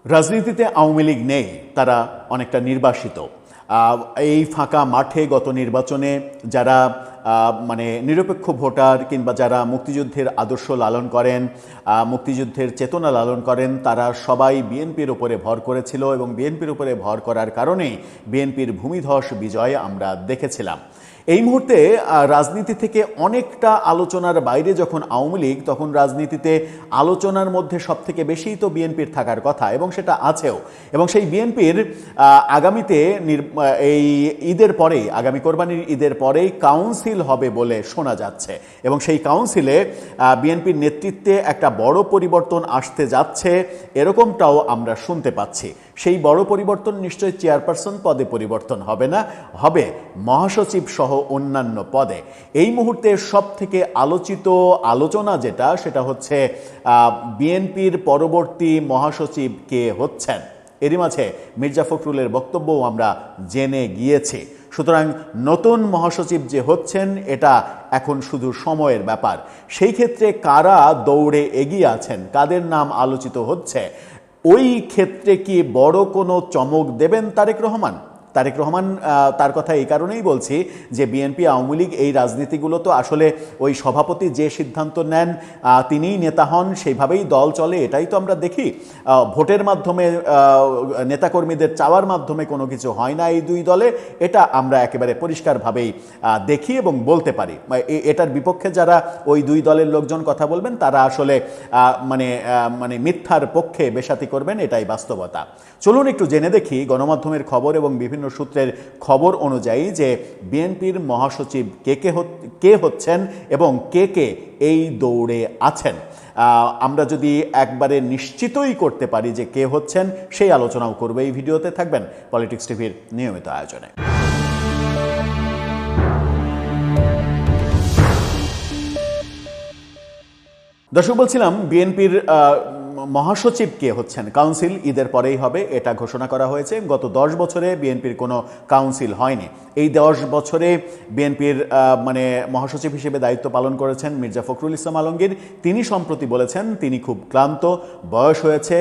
রাজনীতিতে আওয়ামী লীগ নেই, তারা অনেকটা নির্বাসিত। এই ফাঁকা মাঠে গত নির্বাচনে যারা মানে নিরপেক্ষ ভোটার কিংবা যারা মুক্তিযুদ্ধের আদর্শ লালন করেন, মুক্তিযুদ্ধের চেতনা লালন করেন, তারা সবাই বিএনপির উপরে ভর করেছিল এবং বিএনপির উপরে ভর করার কারণেই বিএনপির ভূমিধস বিজয় আমরা দেখেছিলাম। এই মুহূর্তে রাজনীতি থেকে অনেকটা আলোচনার বাইরে যখন আওয়ামী লীগ, তখন রাজনীতিতে আলোচনার মধ্যে সবথেকে বেশিই তো বিএনপির থাকার কথা এবং সেটা আছেও। এবং সেই বিএনপির আগামীতে এই ঈদের পরেই, আগামী কোরবানির ঈদের পরেই কাউন্সিল হবে বলে শোনা যাচ্ছে এবং সেই কাউন্সিলে বিএনপির নেতৃত্বে একটা বড় পরিবর্তন আসতে যাচ্ছে এরকমটাও আমরা শুনতে পাচ্ছি। সেই বড় পরিবর্তন নিশ্চয়ই চেয়ারপারসন পদে পরিবর্তন হবে না, হবে মহাসচিব সহ অন্যান্য পদে। এই মুহূর্তে সব থেকে আলোচিত আলোচনা যেটা, সেটা হচ্ছে বিএনপির পরবর্তী মহাসচিব কে হচ্ছেন। এরই মাঝে মির্জা ফখরুলের বক্তব্যও আমরা জেনে গিয়েছি। সুতরাং নতুন মহাসচিব যে হচ্ছেন এটা এখন শুধু সময়ের ব্যাপার। সেই ক্ষেত্রে কারা দৌড়ে এগিয়ে আছেন, কাদের নাম আলোচিত হচ্ছে, ওই ক্ষেত্রে কি বড় কোনো চমক দেবেন তারেক রহমান? তারেক রহমান তার কথা এই কারণেই বলছি যে বিএনপি আওয়ামী লীগ এই রাজনীতিগুলো তো আসলে ওই সভাপতি যে সিদ্ধান্ত নেন তিনিই নেতা হন, সেইভাবেই দল চলে, এটাই তো আমরা দেখি। ভোটের মাধ্যমে নেতাকর্মীদের চাওয়ার মাধ্যমে কোনো কিছু হয় না এই দুই দলে, এটা আমরা একেবারে পরিষ্কারভাবেই দেখি এবং বলতে পারি। এটার বিপক্ষে যারা ওই দুই দলের লোকজন কথা বলবেন তারা আসলে মানে মিথ্যার পক্ষে বেশাতি করবেন, এটাই বাস্তবতা। চলুন একটু জেনে দেখি গণমাধ্যমের খবর এবং বিভিন্ন সূত্রের খবর অনুযায়ী যে বিএনপির মহাসচিব কে হচ্ছেন এবং কে এই দৌড়ে আছেন। আমরা যদি একবারে নিশ্চিতই করতে পারি যে কে হচ্ছেন, সেই আলোচনাও করবে এই ভিডিওতে। থাকবেন পলিটিক্স টিভির নিয়মিত আয়োজনে। দর্শক, বলছিলাম বিএনপির মহাসচিব কে হচ্ছেন, কাউন্সিল ঈদের পরেই হবে এটা ঘোষণা করা হয়েছে। গত 10 বছরে বিএনপির কোনো কাউন্সিল হয়নি। এই 10 বছরে বিএনপির মহাসচিব হিসেবে দায়িত্ব পালন করেছেন মির্জা ফখরুল ইসলাম আলমগীর। তিনি সম্প্রতি বলেছেন তিনি খুব ক্লান্ত, বয়স হয়েছে,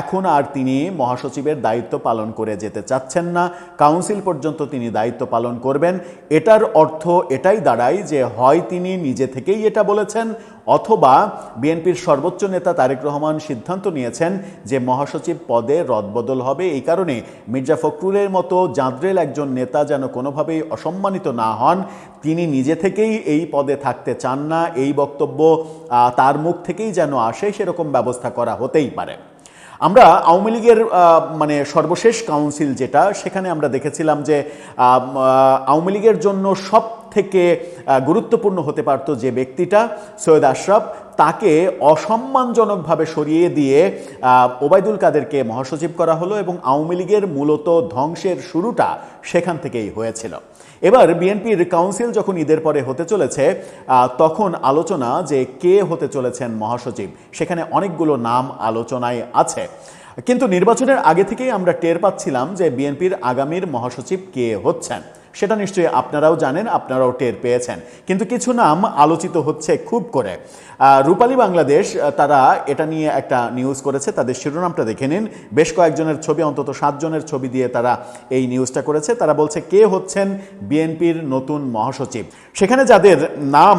এখন আর তিনি মহাসচিবের দায়িত্ব পালন করে যেতে চাচ্ছেন না, কাউন্সিল পর্যন্ত তিনি দায়িত্ব পালন করবেন। এটার অর্থ এটাই দাঁড়ায় যে হয় তিনি নিজে থেকেই এটা বলেছেন, অথবা বিএনপির সর্বোচ্চ নেতা তারেক রহমান সিদ্ধান্ত নিয়েছেন যে মহাসচিব পদে রদবদল হবে। এই কারণে মির্জা ফখরুলের মতো জাঁদরেল একজন নেতা যেন কোনোভাবেই অসম্মানিত না হন, তিনি নিজে থেকেই এই পদে থাকতে চান না, এই বক্তব্য তার মুখ থেকেই যেন আসে, সেরকম ব্যবস্থা করা হতেই পারে। আমরা আওয়ামী লীগের সর্বশেষ কাউন্সিল যেটা, সেখানে আমরা দেখেছিলাম যে আওয়ামী লীগের জন্য সব থেকে গুরুত্বপূর্ণ হতে পারত যে ব্যক্তিটা, সৈয়দ আশরাফ, তাকে অসম্মানজনকভাবে সরিয়ে দিয়ে ওবায়দুল কাদেরকে মহাসচিব করা হলো এবং আওয়ামী লীগের মূলত ধ্বংসের শুরুটা সেখান থেকেই হয়েছিল। এবার বিএনপির কাউন্সিল যখন ঈদের পরে হতে চলেছে, তখন আলোচনা যে কে হতে চলেছেন মহাসচিব, সেখানে অনেকগুলো নাম আলোচনায় আছে। কিন্তু নির্বাচনের আগে থেকেই আমরা টের পাচ্ছিলাম যে বিএনপির আগামীর মহাসচিব কে হচ্ছেন, সেটা নিশ্চয়ই আপনারাও জানেন, আপনারাও টের পেয়েছেন। কিন্তু কিছু নাম আলোচিত হচ্ছে খুব করে। রূপালী বাংলাদেশ তারা এটা নিয়ে একটা নিউজ করেছে, তাদের শিরোনামটা দেখে নিন। বেশ কয়েকজনের ছবি, অন্তত 7 জনের ছবি দিয়ে তারা এই নিউজটা করেছে। তারা বলছে কে হচ্ছেন বিএনপির নতুন মহাসচিব। সেখানে যাদের নাম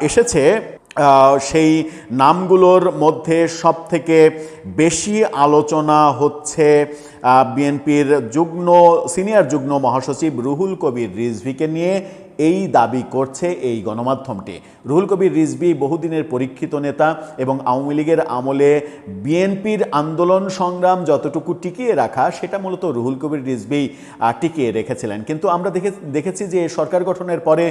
এসেছে সেই নামগুলোর মধ্যে সব থেকে বেশি আলোচনা হচ্ছে বিএনপির সিনিয়র যুগ্ম মহাসচিব রুহুল কবির রিজভীকে নিয়ে। এই দাবি করছে এই গণমাধ্যমটি। রুহুল কবির রিজভী বহুদিনের পরীক্ষিত নেতা এবং আওয়ামী লীগের আমলে বিএনপির আন্দোলন সংগ্রাম যতটুকু টিকিয়ে রাখা, সেটা মূলত রুহুল কবির রিজভী টিকিয়ে রেখেছিলেন। কিন্তু আমরা দেখেছি যে সরকার গঠনের পরে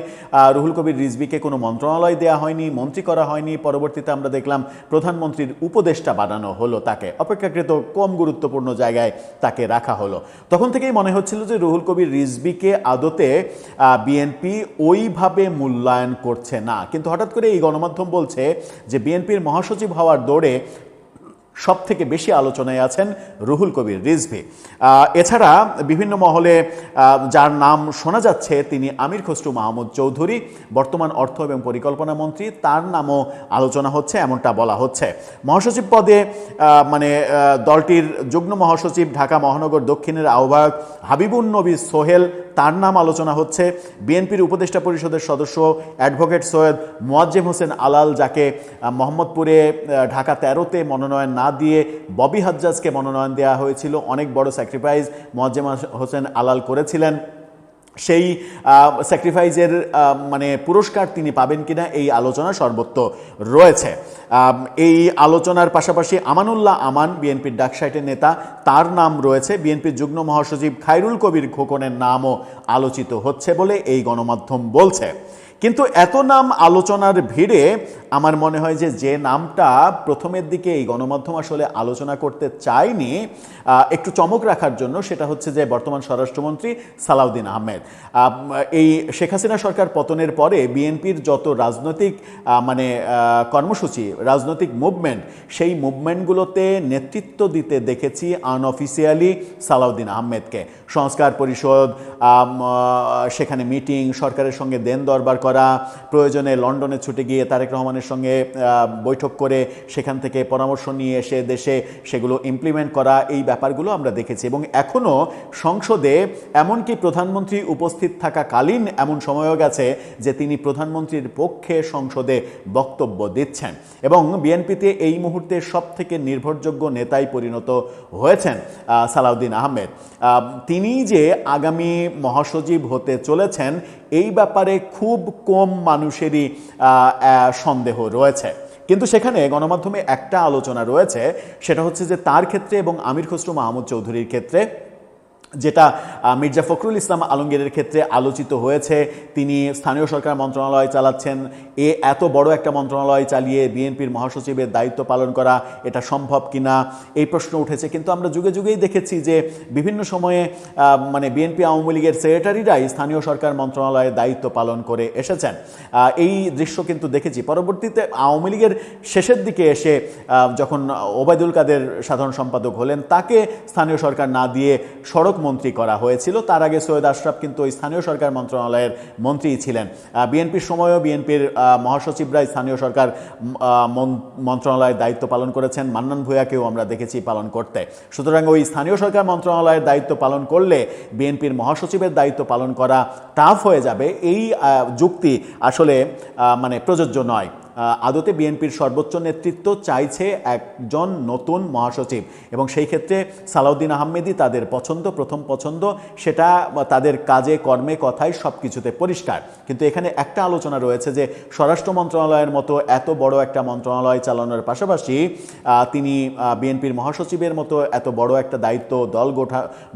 রুহুল কবির রিজভীকে কোনো মন্ত্রণালয় দেওয়া হয়নি, মন্ত্রী করা হয়নি। পরবর্তীতে আমরা দেখলাম প্রধানমন্ত্রীর উপদেষ্টা বানানো হলো, তাকে অপেক্ষাকৃত কম গুরুত্বপূর্ণ জায়গায় তাকে রাখা হলো। তখন থেকেই মনে হচ্ছিল যে রুহুল কবির রিজভীকে আদতে বিএনপি ওইভাবে মূল্যায়ন করছে না। কিন্তু হঠাৎ করে এই গণমাধ্যম বলছে যে বিএনপির মহাসচিব হওয়ার দৌড়ে সবথেকে বেশি আলোচনায় আছেন রুহুল কবির রিজভী। এছাড়া বিভিন্ন মহলে যার নাম শোনা যাচ্ছে তিনি আমির খসরু মাহমুদ চৌধুরী, বর্তমান অর্থ এবং পরিকল্পনা মন্ত্রী, তার নামও আলোচনা হচ্ছে এমনটা বলা হচ্ছে। মহাসচিব পদে দলটির যুগ্ম মহাসচিব ঢাকা মহানগর দক্ষিণের আহ্বায়ক হাবিবুন নবী সোহেল, তার নাম আলোচনা হচ্ছে। বিএনপির উপদেষ্টা পরিষদের সদস্য অ্যাডভোকেট সৈয়দ মোয়াজ্জেম হোসেন আলাল, যাকে মোহাম্মদপুরে ঢাকা 13-তে মনোনয়ন না দিয়ে ববি হাজ্জাজকে মনোনয়ন দেওয়া হয়েছিল, অনেক বড় স্যাক্রিফাইস মোয়াজ্জেম হোসেন আলাল করেছিলেন, সেই স্যাক্রিফাইসের মানে পুরস্কার তিনি পাবেন কিনা এই আলোচনা সর্বত্র রয়েছে। এই আলোচনার পাশাপাশি আমানুল্লাহ আমান, বিএনপির ডাকসাইটের নেতা, তার নাম রয়েছে। বিএনপির যুগ্ম মহাসচিব খায়রুল কবির খোকনের নামও আলোচিত হচ্ছে বলে এই গণমাধ্যম বলছে। কিন্তু এত নাম আলোচনার ভিড়ে আমার মনে হয় যে নামটা প্রথমের দিকে এই গণমাধ্যম আসলে আলোচনা করতে চায়নি একটু চমক রাখার জন্য, সেটা হচ্ছে যে বর্তমান স্বরাষ্ট্রমন্ত্রী সালাউদ্দিন আহমেদ। এই শেখ হাসিনা সরকার পতনের পরে বিএনপির যত রাজনৈতিক মানে কর্মসূচি, রাজনৈতিক মুভমেন্ট, সেই মুভমেন্টগুলোতে নেতৃত্ব দিতে দেখেছি আনঅফিসিয়ালি সালাউদ্দিন আহমেদকে। সংস্কার পরিষদ, সেখানে মিটিং, সরকারের সঙ্গে দেন দরবার করা, প্রয়োজনে লন্ডনে ছুটে গিয়ে তারেক রহমানের সঙ্গে বৈঠক করে সেখান থেকে পরামর্শ নিয়ে এসে দেশে সেগুলো ইমপ্লিমেন্ট করা, এই ব্যাপারগুলো আমরা দেখেছি। এবং এখনও সংসদে এমনকি প্রধানমন্ত্রী উপস্থিত থাকাকালীন এমন সময়ও গেছে যে তিনি প্রধানমন্ত্রীর পক্ষে সংসদে বক্তব্য দিচ্ছেন। এবং বিএনপিতে এই মুহূর্তে সবথেকে নির্ভরযোগ্য নেতায় পরিণত হয়েছেন সালাউদ্দিন আহমেদ। তিনি যে আগামী মহাসচিব হতে চলেছেন এই ব্যাপারে খুব কম মানুষেরই সন্দেহ রয়েছে। কিন্তু সেখানে গণমাধ্যমে একটা আলোচনা রয়েছে, সেটা হচ্ছে যে তার ক্ষেত্রে এবং আমির খসরু মাহমুদ চৌধুরীর ক্ষেত্রে, যেটা মির্জা ফখরুল ইসলাম আলমগীরের ক্ষেত্রে আলোচিত হয়েছে, তিনি স্থানীয় সরকার মন্ত্রণালয় চালাচ্ছেন। এত বড় একটা মন্ত্রণালয় চালিয়ে বিএনপির মহাসচিবের দায়িত্ব পালন করা এটা সম্ভব কিনা, এই প্রশ্ন উঠেছে। কিন্তু আমরা যুগে যুগেই দেখেছি যে বিভিন্ন সময়ে মানে বিএনপি আওয়ামী লীগের সেক্রেটারিরাই স্থানীয় সরকার মন্ত্রণালয়ের দায়িত্ব পালন করে এসেছেন। এই দৃশ্য কিন্তু দেখেছি। পরবর্তীতে আওয়ামী লীগের শেষের দিকে এসে যখন ওবায়দুল কাদের সাধারণ সম্পাদক হলেন, তাকে স্থানীয় সরকার না দিয়ে সড়ক মন্ত্রী করা হয়েছিল। তার আগে সৈয়দ আশরাফ কিন্তু ওই স্থানীয় সরকার মন্ত্রণালয়ের মন্ত্রীই ছিলেন। বিএনপির সময়ও বিএনপির মহাসচিবরাই স্থানীয় সরকার মন্ত্রণালয়ের দায়িত্ব পালন করেছেন। মান্নান ভূঁইয়াকেও আমরা দেখেছি পালন করতে। সুতরাং ওই স্থানীয় সরকার মন্ত্রণালয়ের দায়িত্ব পালন করলে বিএনপির মহাসচিবের দায়িত্ব পালন করা টাফ হয়ে যাবে, এই যুক্তি আসলে মানে প্রযোজ্য নয়। আদতে বিএনপির সর্বোচ্চ নেতৃত্ব চাইছে একজন নতুন মহাসচিব, এবং সেই ক্ষেত্রে সালাউদ্দিন আহমেদই তাদের পছন্দ, প্রথম পছন্দ। সেটা তাদের কাজে, কর্মে, কথায় সব কিছুতে পরিষ্কার। কিন্তু এখানে একটা আলোচনা রয়েছে যে স্বরাষ্ট্র মন্ত্রণালয়ের মতো এত বড় একটা মন্ত্রণালয় চালানোর পাশাপাশি তিনি বিএনপির মহাসচিবের মতো এত বড় একটা দায়িত্ব, দল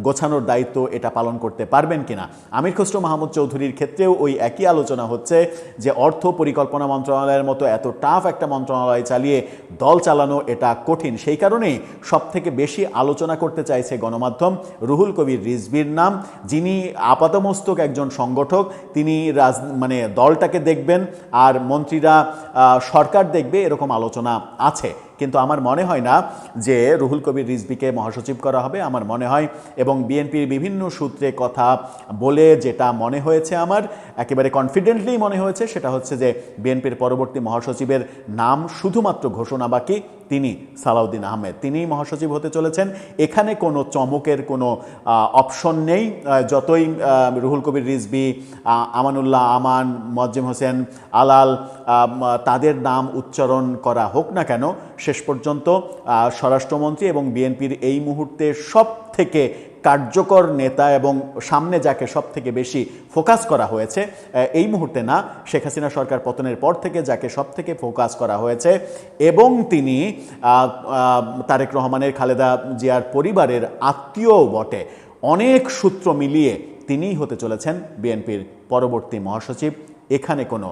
গোছানোর দায়িত্ব, এটা পালন করতে পারবেন কিনা। আমির খসরু মাহমুদ চৌধুরীর ক্ষেত্রেও ওই একই আলোচনা হচ্ছে যে অর্থ পরিকল্পনা মন্ত্রণালয়ের মতো এত টাফ একটা মন্ত্রণালয় চালিয়ে দল চালানো এটা কঠিন। সেই কারণেই সবথেকে বেশি আলোচনা করতে চাইছে গণমাধ্যম রুহুল কবির রিজভীর নাম, যিনি আপাতমস্তক একজন সংগঠক। তিনি মানে দলটাকে দেখবেন আর মন্ত্রীরা সরকার দেখবে, এরকম আলোচনা আছে। কিন্তু আমার মনে হয় না যে রুহুল কবির রিজভীকে মহাসচিব করা হবে। আমার মনে হয়, এবং বিএনপির বিভিন্ন সূত্রে কথা বলে যেটা মনে হয়েছে, আমার একেবারে কনফিডেন্টলি মনে হয়েছে, সেটা হচ্ছে যে বিএনপির পরবর্তী মহাসচিবের নাম শুধুমাত্র ঘোষণা বাকি, তিনি সালাউদ্দিন আহমেদ, তিনিই মহাসচিব হতে চলেছেন। এখানে কোনো চমকের কোনো অপশন নেই। যতই রুহুল কবির রিজভী, আমানুল্লাহ আমান, মোয়াজ্জেম হোসেন আলাল তাদের নাম উচ্চারণ করা হোক না কেন, শেষ পর্যন্ত স্বরাষ্ট্রমন্ত্রী এবং বিএনপির এই মুহূর্তে সব থেকে কার্যকর নেতা এবং সামনে যাকে সব থেকে বেশি ফোকাস করা হয়েছে, এই মুহূর্তে না, শেখ হাসিনা সরকার পতনের পর থেকে যাকে সব থেকে ফোকাস করা হয়েছে, এবং তিনি তারেক রহমানের, খালেদা জিয়ার পরিবারের আত্মীয়ও বটে, অনেক সূত্র মিলিয়ে তিনিই হতে চলেছেন বিএনপির পরবর্তী মহাসচিব। এখানে কোনো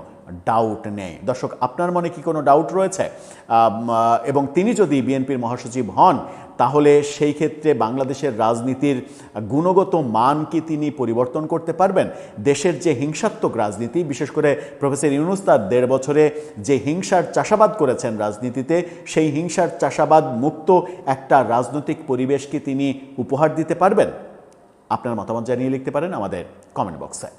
ডাউট নেই। দর্শক, আপনার মনে কি কোনো ডাউট রয়েছে? এবং তিনি যদি বিএনপির মহাসচিব হন, তাহলে সেই ক্ষেত্রে বাংলাদেশের রাজনীতির গুণগত মান কি তিনি পরিবর্তন করতে পারবেন? দেশের যে হিংসাত্মক রাজনীতি, বিশেষ করে প্রফেসর ইউনূস তার ১.৫ বছরে যে হিংসার চাষাবাদ করেছেন রাজনীতিতে, সেই হিংসার চাষাবাদ মুক্ত একটা রাজনৈতিক পরিবেশ কি তিনি উপহার দিতে পারবেন? আপনার মতামত জানিয়ে লিখতে পারেন আমাদের কমেন্ট বক্সে।